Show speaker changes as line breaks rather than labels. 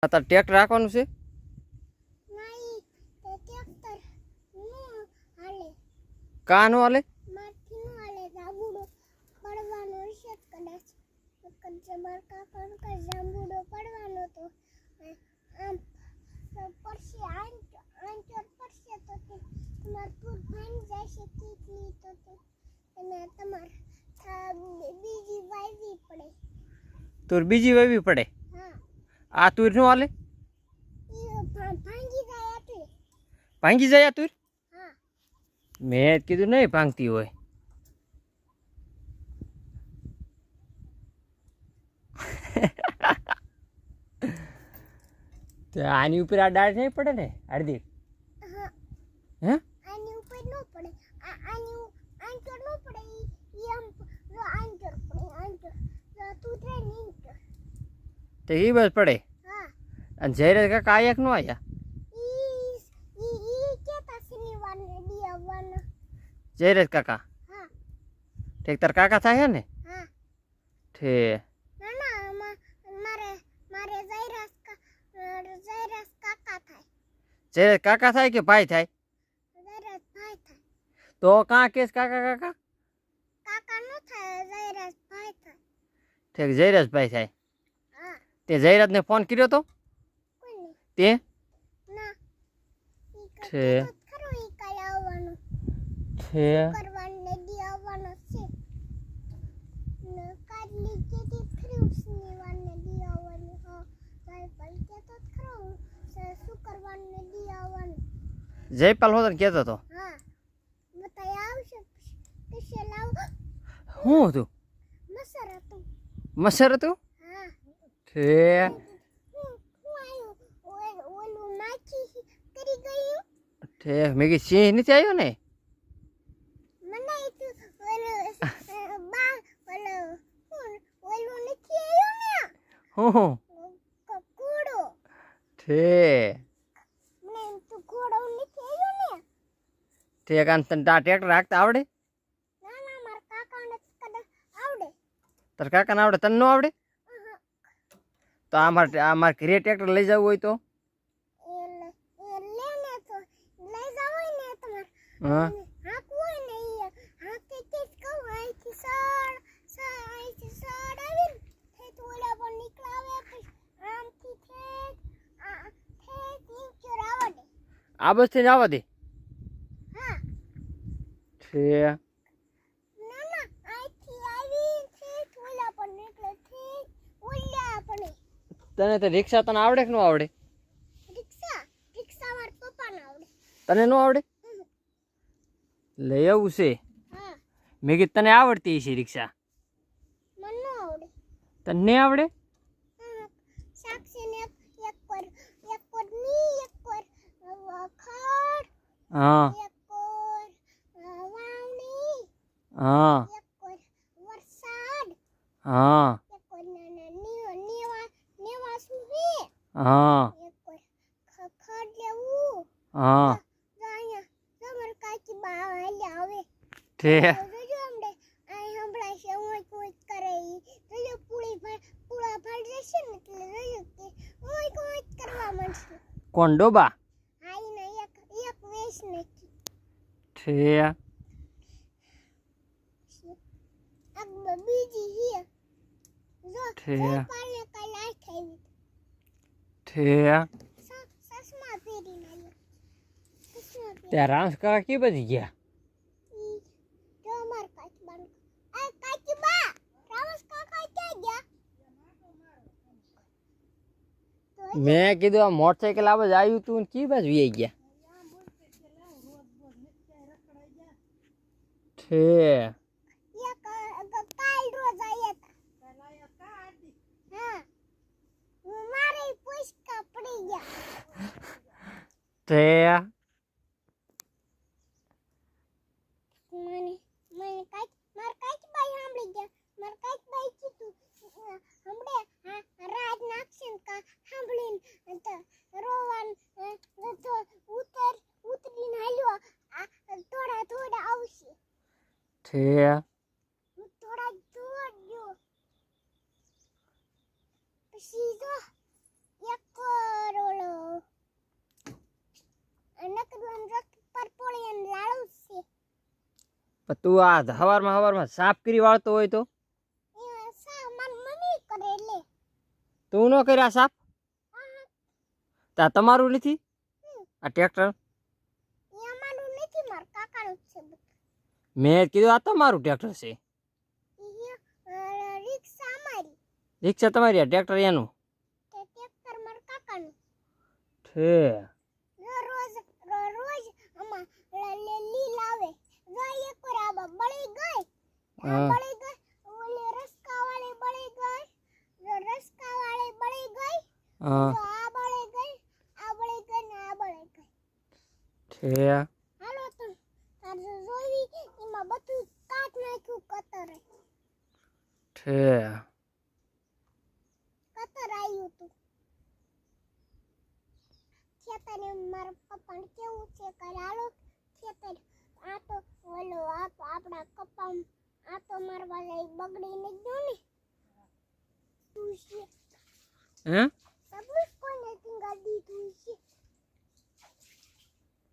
આ તાર ટ્રેક્ટર રાખવાનું છે?
નહીં તે ટ્રેક્ટર નું હાલે
કા નો હાલે?
માથી નું હાલે જાંબુડો પડવાનો છે કદાચ જબર કાકા કા જાંબુડો પડવાનો તો આમ પરસે આંચર પરસે તો તમાર પૂર ભાઈ જશે કેટલી તો અને તમાર બીજી વાવી પડે.
તુર બીજી વાવી પડે?
હા.
આ તુર નો હાલે?
ભાંગી જાય એટલે.
ભાંગી જાય આ તુર?
હા.
મેં કીધું નહીં ભાંગતી હોય. તો આની ઉપર આ ડાળ નહીં પડે ને હાર્દિક?
હા.
હે?
આની ઉપર નો પડે. આની આંચર નો પડે. ઈ આમ જો આંચર પડે આંચર. જો તું ટ્રે નીચર.
તો એ બસ પડે.
હા.
અને જયરાજ કાકા આયા નો આયા?
ઈ કેતા શનિવારને દી આવવાના.
જયરાજ કાકા?
હા.
ઠીક તાર કાકા થાય ને?
હા.
ઠે
ના મારે જયરાજ કાકા થાય.
જયરાજ કાકા થાય કે ભાઈ થાય?
જયરાજ ભાઈ થાય.
તો કાં કેસ કાકા કાકા?
કાકા નો થાય જયરાજ ભાઈ થાય.
ઠીક જયરાજ ભાઈ થાય.
હા.
તે જયરાજને ફોન કર્યો તો?
કોઈને
તે
ના
છે.
ખરો ઈ કાલે આવવાનો
છે
કરવાને દી આવવાનો છે ને કાલી કેતી ખરી શનિવારને દી આવવાનો. હા ભાઈ પણ કેતો ખરો શુક્રવારને દી આવવાનો.
જયપાલ હોતન કહેતો હતો.
હા બતાય આવશે કિસે લાવ
શું હતું?
મસર હતું.
મસર હતું?
હા.
છે
હું આયો ઓલું માખી કરી ગયું.
ઠીક મેં કીધું સિંહ નથી આવ્યો ને?
મને તું બા ઓલું નથી આવ્યો ને
હું
કૂડો.
ઠે
મને તું કૂડો નથી આવ્યો ને.
ઠીક આને તને તા ટ્રેક્ટર રાખતા આવડે?
ના ના મારા કાકાને કદાચ આવડે.
તાર કાકાને આવડે, તને ન આવડે? તો અમારે ઘરે ટ્રેક્ટર લઈ જવું હોય તો?
એ લે ને તો લઈ જાવ ને તમાર
હા
હાક હોય ને ઈ હાક કે કહું અહીંથી સડ અહીંથી સડ આવી ને તો ઓલા પર નીકળાવે પછી આમથી ઠેક ઇન્ચર આવડે.
આ બસ થઈને આવવા દે?
હા.
છે
ના ના અહીંથી આવી ઠેક ઓલા પર નીકળે ઠેક ઓલા પડે.
તને તો રિક્ષા તને આવડે કે ન આવડે?
રિક્ષા મારા પપ્પાને આવડે.
તને ન આવડે? લઈ આવું છે.
હા.
મેં કીધું તને આવડતી છે રિક્ષા?
મને ન આવડે.
તને નહીં આવડે?
સાક્ષીને એક પર ની એક પર ખડ
હા
એક પર વાવણી
હા
એક પર વરસાદ
હા
એક પર નેવા સુવી
હા
એક પર ખડ લેવું.
હા
અહીંયા તમાર કાકી બા હાલ્યા આવે.
ઠે
જોજો હમણે આ હમણાં છે કોઈ કરે ઈ જોજો પૂળા ફાડ જશે ને એટલે જોજો કે કોઈ કરવા માંડશે.
કોણ ડોબા?
હા ઈને એક વેશ નાખી.
ઠે
બીજી હી જો
ઠે
પાલે કાલ આઈ ખાવી
ઠે
સસમા પહેરીને આવ્યો. સસમા
ત્યાં રામસ કાકા કે બધી ગયા?
પહેરી જો માર કાકી બા આ કાકી બા રામસ કાકા ક્યાં ગયા?
મેં કીધું આ મોટરસાઇકલ આ બાજુ આવ્યું તું ને કી બાજુ વી ગયા? ઠે
કાલ રોજ આયા હતા. હા મારે પુષ્કા પડી ગયા.
ઠે
મને માર કાકી બાઈ સાંભળી ગયા. માર કાકી બાઈ કીધું હમણે રાજ નાખશે ને કા સાંભળીને તો રોવાન તો ઉતરીને હાલ્યો થોડા આવશે.
ઠે
થોડા જોડજો પછી જો એક
પણ તું આ હવારમાં સાફ કરી વાળતો હોય તો
એ સા મારી મમ્મી કરે લે
તું ન કર્યા સાફ તા તમારું નથી આ ટ્રેક્ટર
એ અમારું નથી મારા કાકાનું છે બધું.
મેં કીધું આ તમારું ટ્રેક્ટર છે
રિક્ષા અમારી
રિક્ષા તમારી આ ટ્રેક્ટર એનું
તે ટ્રેક્ટર મારા કાકાનું
છે
રોજ આમાં લીલ આવે જો એક વાર આ બળી ગઈ
હા.
બળી ગઈ ઓલી રસ્કા વાળી બળી ગઈ જો રસ્કા વાળી બળી ગઈ
હા
તો આ બળી ગઈ આ બળી ગઈ ને આ બળી ગઈ
છે
હાલો તો તારે જોઈ એમાં બધું કાટ નાખ્યું કતરે
છે
કતર આવ્યું તું ખેતરે મારા પપ્પાને કેવું છે કે હાલો ખેતર આ તો ઓલો આ તો આપણા કપામ આ તો મારવા લઈ બગડી ને ગયો ને તું છે
હે
સબૂત કોને ટીંગા દીધું છે